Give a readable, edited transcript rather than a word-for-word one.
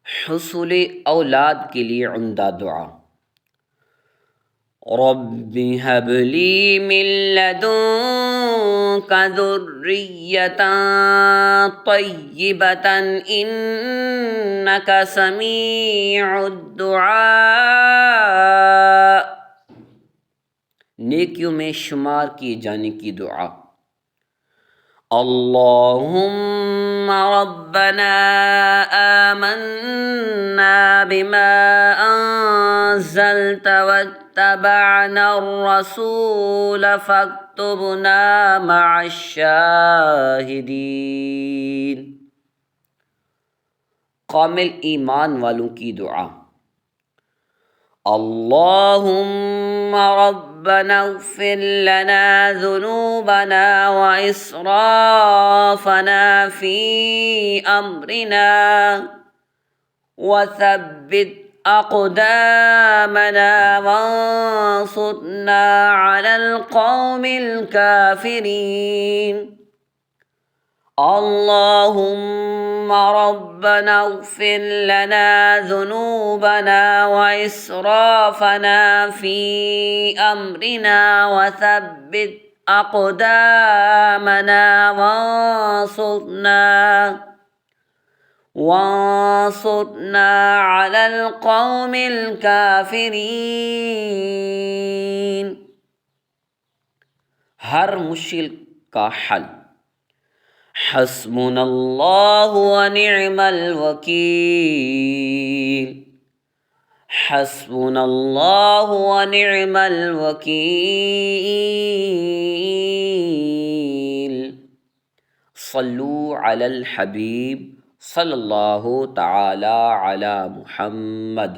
हुसूल औलाद के लिए उम्दा दुआ। रब्बि हबली मिन लदुन्का ज़ुर्रिय्यतन तय्यिबतन इन्नका समीउद दुआ। नेकियों में शुमार किए जाने की दुआ। अल्लाहुम्मा रब्बना आमन्ना बिमा अंज़ल्ता वत्तबअना अर्रसूल फक्तुबना मअश्शाहिदीन। कामिल ईमान वालों की दुआ। अल्लाहुम्मा रब्बना इग़फ़िर लना ज़ुनूबना व इसराफ़ना फ़ी अम्रिना व थब्बित अक़दामना वंसुरना अलल क़ौमिल काफ़िरीन। अल्लाहुम्मा रब्बना इग़फ़िर लना ज़ुनूबना व इसराफ़ना फ़ी अम्रिना व थब्बित अक़दामना वंसुरना अलल क़ौमिल काफ़िरीन। हर मुश्किल का हल। हस्बुनल्लाहु व निअमल वकील। हस्बुनल्लाहु व निअमल वकील। सल्लू अलल हबीब सल्लल्लाहु तआला अला मुहम्मद।